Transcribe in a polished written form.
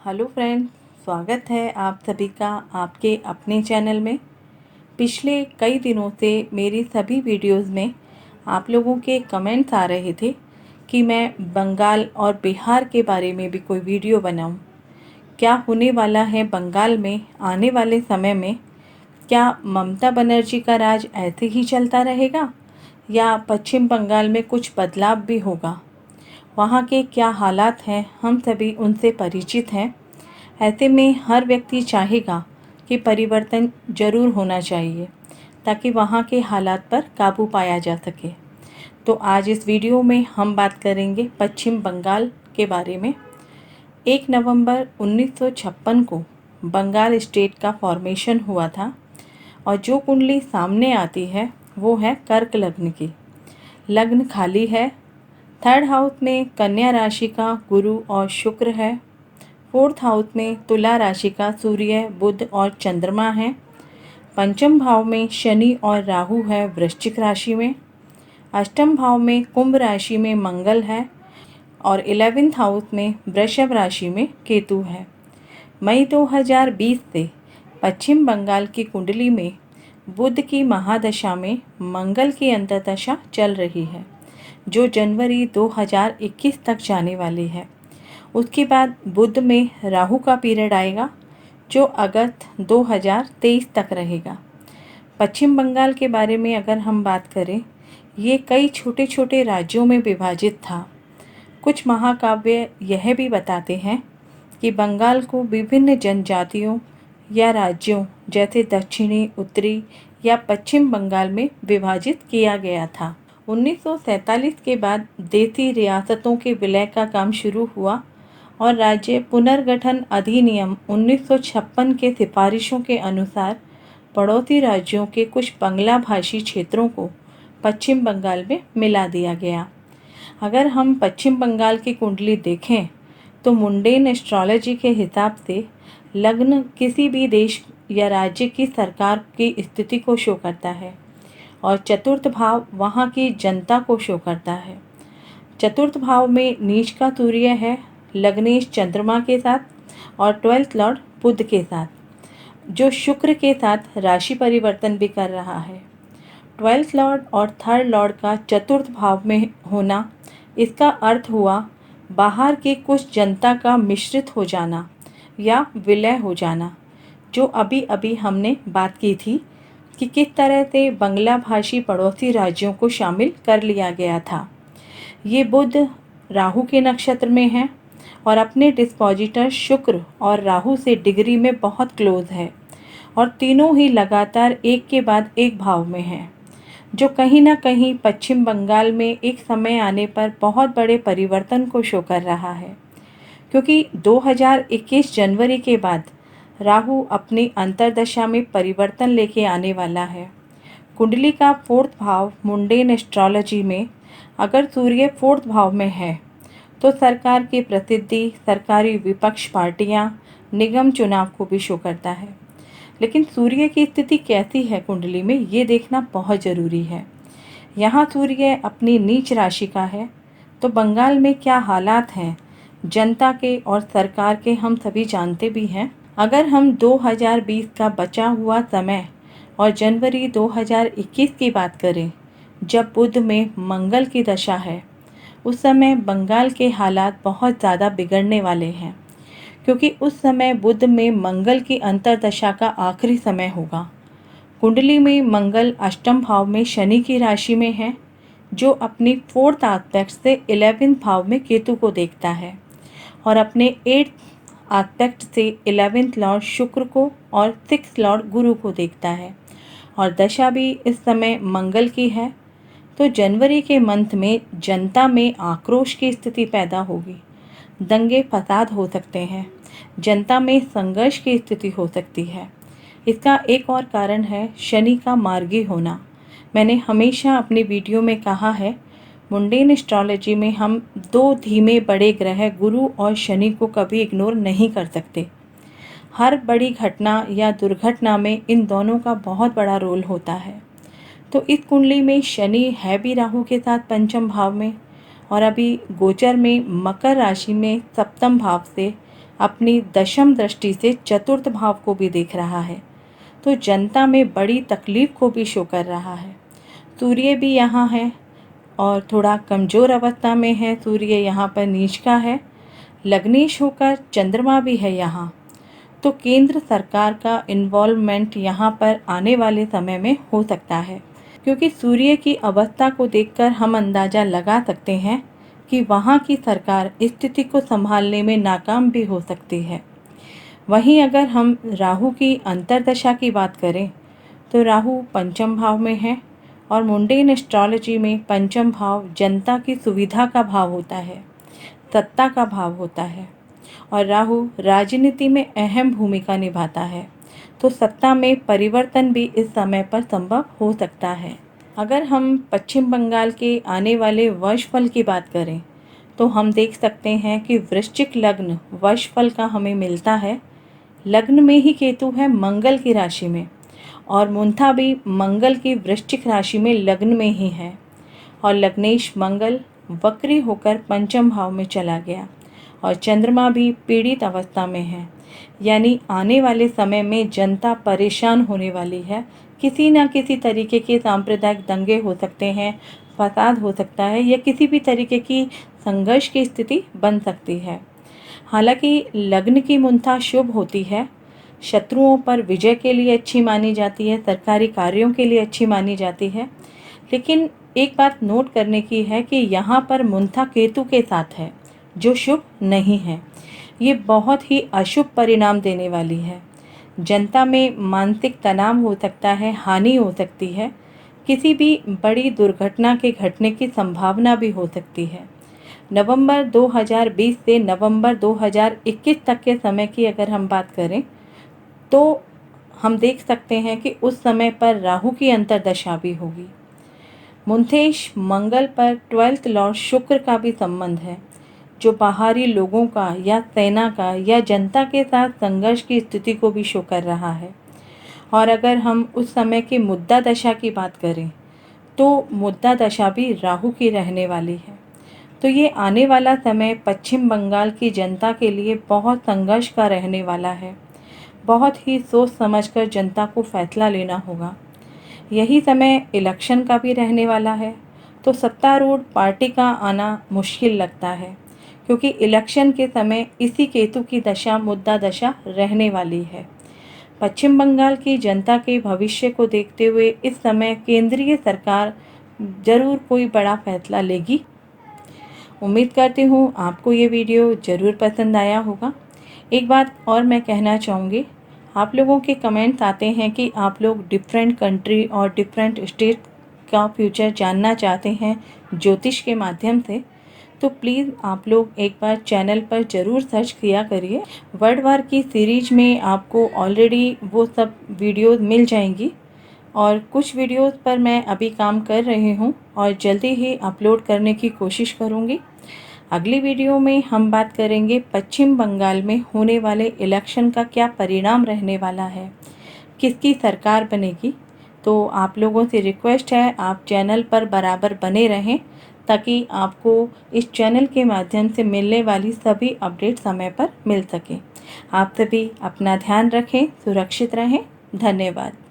Hello friends, स्वागत है आप सभी का आपके अपने चैनल में। पिछले कई दिनों से मेरी सभी वीडियोस में आप लोगों के कमेंट्स आ रहे थे कि मैं बंगाल और बिहार के बारे में भी कोई वीडियो बनाऊं। क्या होने वाला है बंगाल में आने वाले समय में? क्या ममता बनर्जी का राज ऐसे ही चलता रहेगा या पश्चिम बंगाल में कुछ बदलाव भी होगा? वहाँ के क्या हालात हैं, हम सभी उनसे परिचित हैं। ऐसे में हर व्यक्ति चाहेगा कि परिवर्तन ज़रूर होना चाहिए ताकि वहाँ के हालात पर काबू पाया जा सके। तो आज इस वीडियो में हम बात करेंगे पश्चिम बंगाल के बारे में। 1 नवंबर 1956 को बंगाल स्टेट का फॉर्मेशन हुआ था और जो कुंडली सामने आती है वो है कर्क लग्न की। लग्न खाली है। 3rd हाउस में कन्या राशि का गुरु और शुक्र है। 4th हाउस में तुला राशि का सूर्य, बुध और चंद्रमा है। 5म भाव में शनि और राहु है वृश्चिक राशि में। 8म भाव में कुंभ राशि में मंगल है और 11th हाउस में वृषभ राशि में केतु है। मई 2020 से पश्चिम बंगाल की कुंडली में बुध की महादशा में मंगल की अंतर्दशा चल रही है, जो जनवरी 2021 तक जाने वाली है। उसके बाद बुध में राहु का पीरियड आएगा जो अगस्त 2023 तक रहेगा। पश्चिम बंगाल के बारे में अगर हम बात करें, ये कई छोटे छोटे राज्यों में विभाजित था। कुछ महाकाव्य यह भी बताते हैं कि बंगाल को विभिन्न जनजातियों या राज्यों जैसे दक्षिणी, उत्तरी या पश्चिम बंगाल में विभाजित किया गया था। 1947 के बाद देसी रियासतों के विलय का काम शुरू हुआ और राज्य पुनर्गठन अधिनियम 1956 के सिफारिशों के अनुसार पड़ोसी राज्यों के कुछ बांग्ला भाषी क्षेत्रों को पश्चिम बंगाल में मिला दिया गया। अगर हम पश्चिम बंगाल की कुंडली देखें तो मुंडेन एस्ट्रोलॉजी के हिसाब से लग्न किसी भी देश या राज्य की सरकार की स्थिति को शो करता है और चतुर्थ भाव वहाँ की जनता को शो करता है। चतुर्थ भाव में नीच का सूर्य है लग्नेश चंद्रमा के साथ और 12th लॉर्ड बुध के साथ, जो शुक्र के साथ राशि परिवर्तन भी कर रहा है। 12th लॉर्ड और 3rd लॉर्ड का चतुर्थ भाव में होना, इसका अर्थ हुआ बाहर की कुछ जनता का मिश्रित हो जाना या विलय हो जाना, जो अभी अभी हमने बात की थी कि किस तरह से बांग्ला भाषी पड़ोसी राज्यों को शामिल कर लिया गया था। ये बुध राहु के नक्षत्र में है और अपने डिस्पोजिटर शुक्र और राहु से डिग्री में बहुत क्लोज है और तीनों ही लगातार एक के बाद एक भाव में हैं, जो कहीं ना कहीं पश्चिम बंगाल में एक समय आने पर बहुत बड़े परिवर्तन को शो कर रहा है, क्योंकि 2021 जनवरी के बाद राहु अपनी अंतर्दशा में परिवर्तन लेके आने वाला है। कुंडली का 4th भाव मुंडेन एस्ट्रोलॉजी में अगर सूर्य 4th भाव में है तो सरकार की प्रसिद्धि, सरकारी विपक्ष पार्टियां, निगम चुनाव को भी शो करता है। लेकिन सूर्य की स्थिति कैसी है कुंडली में, ये देखना बहुत ज़रूरी है। यहाँ सूर्य अपनी नीच राशि का है, तो बंगाल में क्या हालात हैं जनता के और सरकार के हम सभी जानते भी हैं। अगर हम 2020 का बचा हुआ समय और जनवरी 2021 की बात करें, जब बुध में मंगल की दशा है, उस समय बंगाल के हालात बहुत ज़्यादा बिगड़ने वाले हैं, क्योंकि उस समय बुध में मंगल की अंतर्दशा का आखिरी समय होगा। कुंडली में मंगल 8म भाव में शनि की राशि में है, जो अपनी 4th आस्पेक्ट से 11th भाव में केतु को देखता है और अपने 8th आस्पेक्ट से 11th लॉर्ड शुक्र को और 6th लॉर्ड गुरु को देखता है और दशा भी इस समय मंगल की है। तो जनवरी के मंथ में जनता में आक्रोश की स्थिति पैदा होगी, दंगे फसाद हो सकते हैं, जनता में संघर्ष की स्थिति हो सकती है। इसका एक और कारण है शनि का मार्गी होना। मैंने हमेशा अपनी वीडियो में कहा है, मुंडेन एस्ट्रोलॉजी में हम 2 धीमे बड़े ग्रह गुरु और शनि को कभी इग्नोर नहीं कर सकते। हर बड़ी घटना या दुर्घटना में इन दोनों का बहुत बड़ा रोल होता है। तो इस कुंडली में शनि है भी राहु के साथ 5म भाव में और अभी गोचर में मकर राशि में 7म भाव से अपनी दशम दृष्टि से चतुर्थ भाव को भी देख रहा है, तो जनता में बड़ी तकलीफ को भी शो कर रहा है। सूर्य भी यहाँ है और थोड़ा कमज़ोर अवस्था में है। सूर्य यहाँ पर नीच का है, लग्नेश होकर चंद्रमा भी है यहाँ। तो केंद्र सरकार का इन्वॉल्वमेंट यहाँ पर आने वाले समय में हो सकता है, क्योंकि सूर्य की अवस्था को देखकर हम अंदाज़ा लगा सकते हैं कि वहाँ की सरकार स्थिति को संभालने में नाकाम भी हो सकती है। वहीं अगर हम राहु की अंतर्दशा की बात करें तो राहु पंचम भाव में है और मुंडेन एस्ट्रोलॉजी में पंचम भाव जनता की सुविधा का भाव होता है, सत्ता का भाव होता है और राहु राजनीति में अहम भूमिका निभाता है। तो सत्ता में परिवर्तन भी इस समय पर संभव हो सकता है। अगर हम पश्चिम बंगाल के आने वाले वर्षफल की बात करें तो हम देख सकते हैं कि वृश्चिक लग्न वर्षफल का हमें मिलता है। लग्न में ही केतु है मंगल की राशि में और मुंथा भी मंगल की वृश्चिक राशि में लग्न में ही है और लग्नेश मंगल वक्री होकर पंचम भाव में चला गया और चंद्रमा भी पीड़ित अवस्था में है। यानी आने वाले समय में जनता परेशान होने वाली है। किसी न किसी तरीके के सांप्रदायिक दंगे हो सकते हैं, फसाद हो सकता है या किसी भी तरीके की संघर्ष की स्थिति बन सकती है। हालांकि लग्न की मुंथा शुभ होती है, शत्रुओं पर विजय के लिए अच्छी मानी जाती है, सरकारी कार्यों के लिए अच्छी मानी जाती है। लेकिन एक बात नोट करने की है कि यहाँ पर मुंथा केतु के साथ है, जो शुभ नहीं है। ये बहुत ही अशुभ परिणाम देने वाली है। जनता में मानसिक तनाव हो सकता है, हानि हो सकती है, किसी भी बड़ी दुर्घटना के घटने की संभावना भी हो सकती है। नवंबर 2020 से नवंबर 2021 तक के समय की अगर हम बात करें तो हम देख सकते हैं कि उस समय पर राहु की अंतर्दशा भी होगी। मुंथेश मंगल पर 12th लॉर्ड शुक्र का भी संबंध है, जो बाहरी लोगों का या सेना का या जनता के साथ संघर्ष की स्थिति को भी शो कर रहा है। और अगर हम उस समय की मुद्दा दशा की बात करें तो मुद्दा दशा भी राहु की रहने वाली है। तो ये आने वाला समय पश्चिम बंगाल की जनता के लिए बहुत संघर्ष का रहने वाला है। बहुत ही सोच समझकर जनता को फैसला लेना होगा। यही समय इलेक्शन का भी रहने वाला है, तो सत्तारूढ़ पार्टी का आना मुश्किल लगता है, क्योंकि इलेक्शन के समय इसी केतु की दशा मुद्दा दशा रहने वाली है। पश्चिम बंगाल की जनता के भविष्य को देखते हुए इस समय केंद्रीय सरकार ज़रूर कोई बड़ा फैसला लेगी। उम्मीद करती हूँ आपको ये वीडियो ज़रूर पसंद आया होगा। एक बात और मैं कहना चाहूँगी, आप लोगों के कमेंट्स आते हैं कि आप लोग डिफरेंट कंट्री और डिफरेंट स्टेट का फ्यूचर जानना चाहते हैं ज्योतिष के माध्यम से, तो प्लीज़ आप लोग एक बार चैनल पर ज़रूर सर्च किया करिए। वर्ल्ड वार की सीरीज में आपको ऑलरेडी वो सब वीडियोज़ मिल जाएंगी और कुछ वीडियोज़ पर मैं अभी काम कर रही हूँ और जल्दी ही अपलोड करने की कोशिश करूँगी। अगली वीडियो में हम बात करेंगे पश्चिम बंगाल में होने वाले इलेक्शन का क्या परिणाम रहने वाला है, किसकी सरकार बनेगी। तो आप लोगों से रिक्वेस्ट है आप चैनल पर बराबर बने रहें, ताकि आपको इस चैनल के माध्यम से मिलने वाली सभी अपडेट समय पर मिल सके। आप सभी अपना ध्यान रखें, सुरक्षित रहें। धन्यवाद।